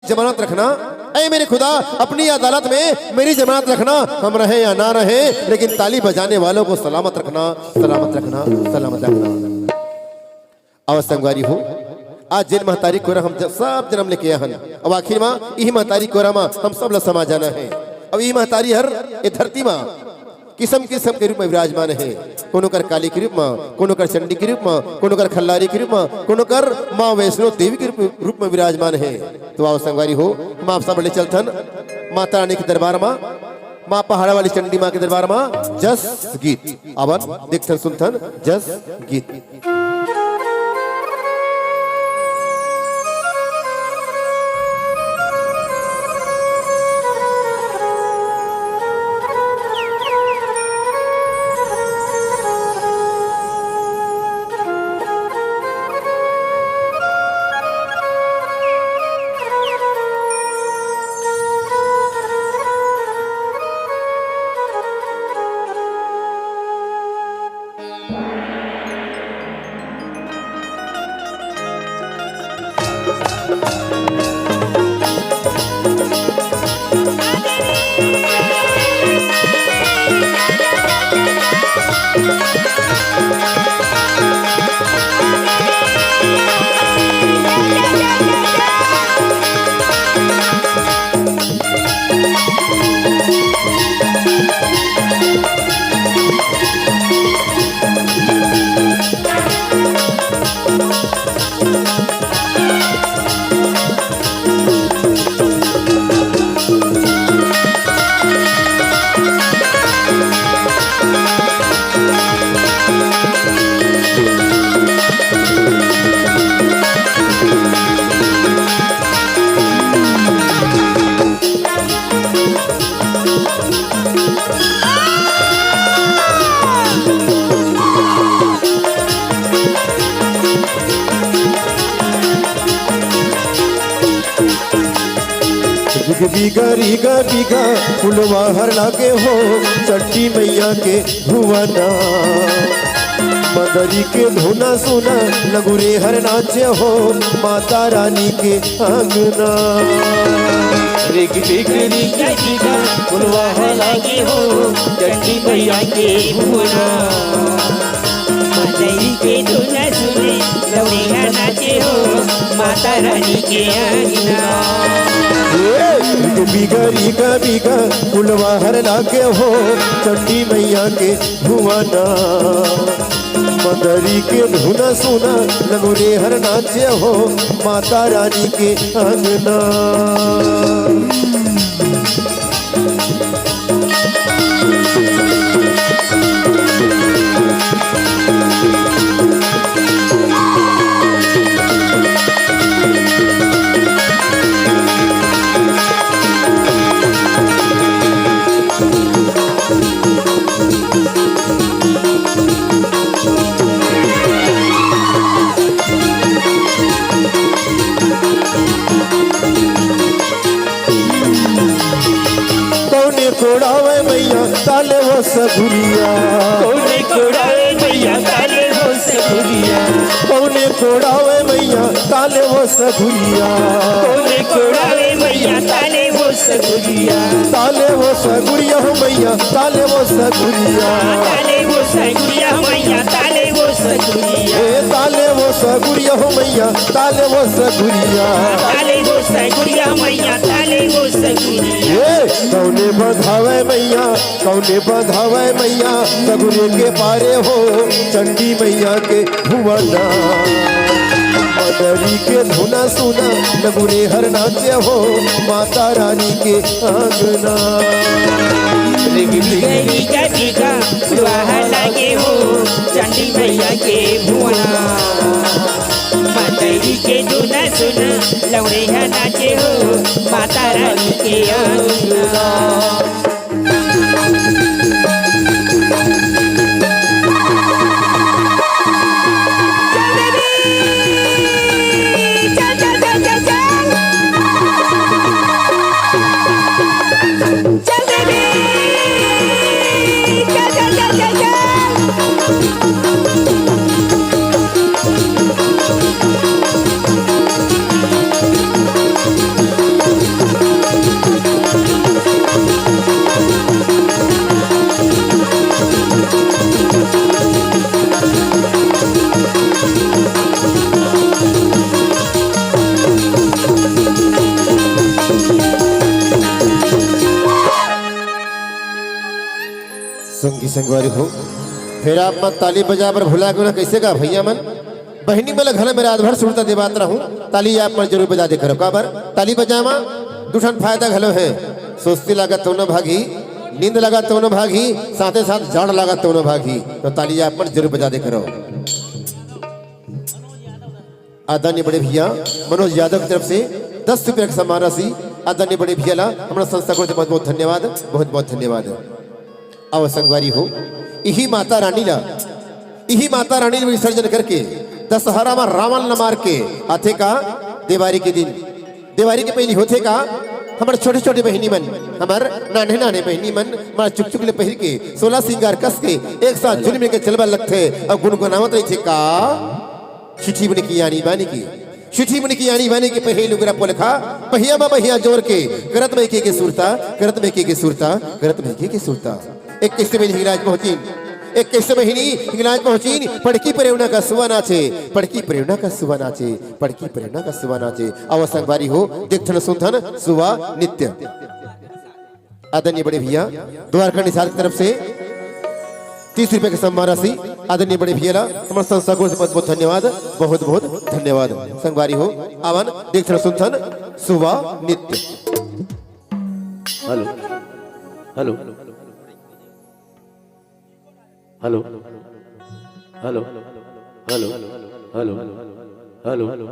जमानत रखना। ऐ मेरे खुदा अपनी अदालत में मेरी जमानत रखना, हम रहे या ना रहे लेकिन ताली बजाने वालों को सलामत रखना, सलामत रखना, सलामत रखना। आवाज संगवारी हो आज जिन महतारी कोरा हम सब जन्म लेके आए हैं, अब आखिर माँ यही महतारी कोरा माँ हम सब ला समा जाना है। अब ये महतारी हर ये धरती माँ किस्म किस्म के रूप में विराजमान है। कोनो कर काली के रूप में, कोनो कर चंडी के रूप में, कोनो कर खल्लारी के रूप में, कोनो कर माँ वैष्णो देवी के रूप में विराजमान है। तो आओ संगवारी हो हम आप सब बड़े चलथन माता रानी के दरबार में, माँ पहाड़ा वाली चंडी माँ के दरबार में जस गीत आवन देखथन सुनथन जस गीत। बीघा रीगा बीघा फुलवा हर लागे हो चट्टी मैया के भुवना, मदरी के धुना सुना लगुरे हर नाचे हो माता रानी के आंगना। फुलवा हर लागे हो चट्टी मैया के भुवना, मदरी के धुना सुने लगुरे हर नाचे हो माता रानी के आंगना। बीघा रीगा बीघा फुलवा हर लागे हो चंडी मैया के भुवना, मदरी के धुना सुना लगुरे हर नाचे हो माता रानी के आंगना। कोड़ावे मैया ताले वो सगुरिया, कौने कोड़ावे मैया ताले वो सगुरिया, कौने कोड़ावे मैया ताले वो सगुरिया, कौने कोड़ावे मैया ताले वो सगुरिया, ताले वो सगुरिया हो मैया ताले वो सगुरिया, ताले वो सगुरिया मैया ताले वो सगुरिया, ताले वो सगुरिया हो मैया ताले वो सगुरिया, ताले वो सगुरिया मैया ताले वो सगुरिया। कौने बधावे मैया कौने बधावे मैया सगुरे के पारे हो चंडी मैया के भुवना, मदरी के धुना सुना लगुरे हर नाचे हो माता रानी के आंगना। लागे हो चंडी मैया के भुवना, मदरी के धुना सुना लौड़े नाचे हो माता रानी के आंगना। की संगवारी हो फिर आप मत ताली बजा पर भुला के ना कैसे का भैया मन बहनी वाला घर में रात भर सुनता देवात रहूं ताली आप मन जरूर बजा दे करो का बर ताली बजामा दूसरा फायदा घलो है सोचती लागत तो न भागी नींद लगा तो न भागी साथे साथ जाड़ लगा तो न भागी तो ताली आप मन जरूर बजा दे करो। आदरणीय बड़े भैया मनोज यादव की तरफ से 10 रुपये का सम्मान राशि आदरणीय बड़े भैया ला हमारा संस्था को बहुत बहुत धन्यवाद बहुत बहुत धन्यवाद। अब संगवारी हो यही माता रानी ने विसर्जन करके दशहरा में रावण न मार के आथे का दिवाली के दिन दिवाली के पहली होते का हमारे छोटे छोटे बहनी मन हमारे नाने नाने बहनी मन हमारा चुक चुक ले पहर के 16 सिंगार कस के एक साथ झुल में के चलवा लगते और गुनगुनावत रही थे का चिट्ठी बने की यानी बानी की चिट्ठी बने की यानी बानी के पहले लुगरा पोलखा पहिया बा पहिया जोर के करत में के सुरता करत में के सुरता करत में के सुरता एक किस्से में हिंगराज पहुंची एक किस्से में हिंगराज पहुंची पड़की प्रेरणा का सुवा नाचे पड़की प्रेरणा का सुवा नाचे पड़की प्रेरणा का सुवा नाचे अव संगवारी हो देखथन सुनथन सुवा नित्य। आदरणीय बड़े भैया द्वारका निसार की तरफ से 30 रुपये का सम्मान राशि आदरणीय बड़े भैया हमारे संस्था को बहुत बहुत धन्यवाद बहुत बहुत धन्यवाद। संगवारी हो आवन देखथन सुनथन सुवा नित्य। Hello hello hello hello hello hello hello hello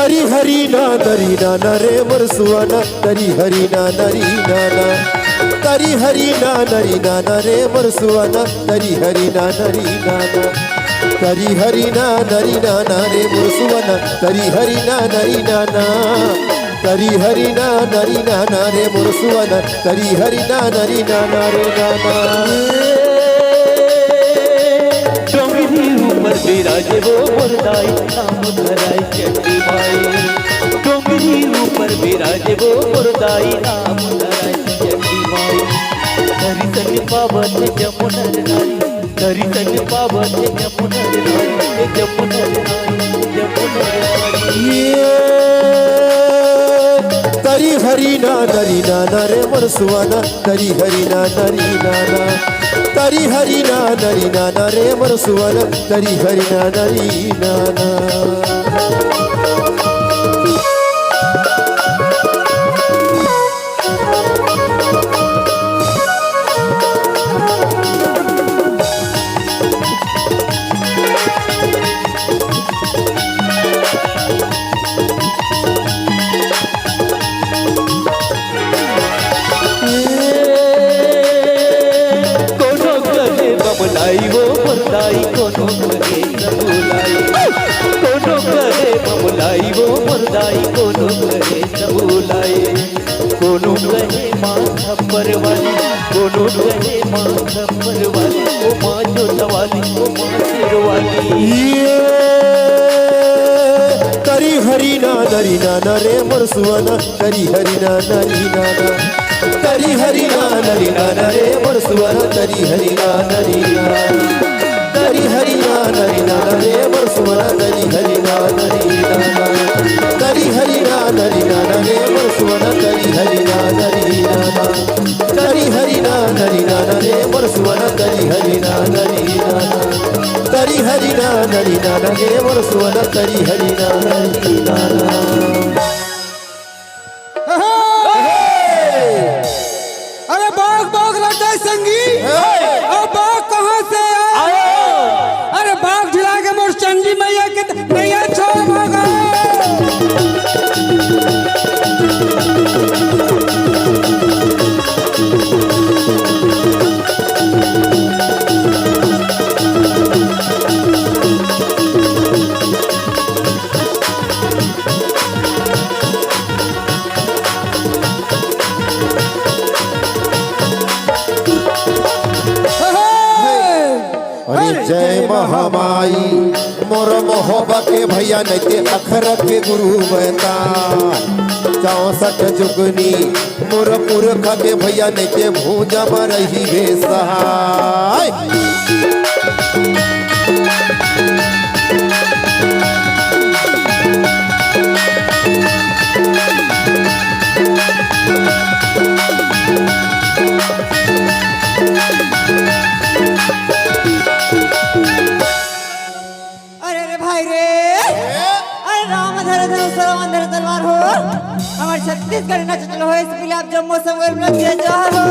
नरी नाना रे मरसुआना तरी हरी ना नरी नाना तरी हरी ना नरी नाना रे मरसुआना तरी हरी ना नरी नाना तरी हरी ना नरी नाना रे मरसुआना तरी हरी ना नरी नाना तरी हरी ना नरी नाना रे मरसुआना तरी हरी ना नरी नाना रे नाना ऊपर विराजे वो मुरदाई नाम धराई चट्टी माई डोंगरी ऊपर विराजे वो मुरदाई नाम धराई चट्टी माई धरी सज पावन जमुनर नारी धरी सज पावन जमुनर नारी जमुनर नारी तरी हरी ना नरी नाना रे मरसुआना तरी हरी ना नरी नाना तरी हरी ना नरी नाना रे मरसुआना तरी हरी ना नरी नाना। बमलाई वो मुरदाई कोनो करे सबुलाई कोनो करे बमलाई वो मुरदाई कोनो करे सबुलाई कोनो कहे माँ थप्पर वाली कोनो कहे माँ थप्पर वाली ओ माँ जोतवाली ओ माँ सिरवाली तरी हरी ना नरी नाना रे मरसुआना तरी हरी ना नरी नाना तरी हरी ना नरी नाना रे मरसुआना तरी हरी ना नरी नाना तरी हरी ना नरी नाना रे मरसुआना तरी हरी ना नरी नाना तरी हरी ना नरी नाना रे मरसुआना तरी हरी ना नरी नाना तरी हरी ना नरी नाना रे मरसुआना तरी हरी ना नरी नाना तरी हरी ना नरी नाना रे मरसुआना तरी हरी ना नरी नाना। अरे बाग बाग लगता है संगी और बाग कहाँ से आए? अरे बाग झिला के मोर चंडी मैया के मैया छोड़ भागा मोर मोहब्बा के भैया नैते अखर के गुरु बैताल 64 जुगनी मोर पुरख के भैया नैते भूजा रही वे सहाय अरे भाई रे अरे राम धरे धनुष राम धरे तलवार हो हमारे छत्तीसगढ़ न चलो हो इस आप जम्मू संगल में के जा हो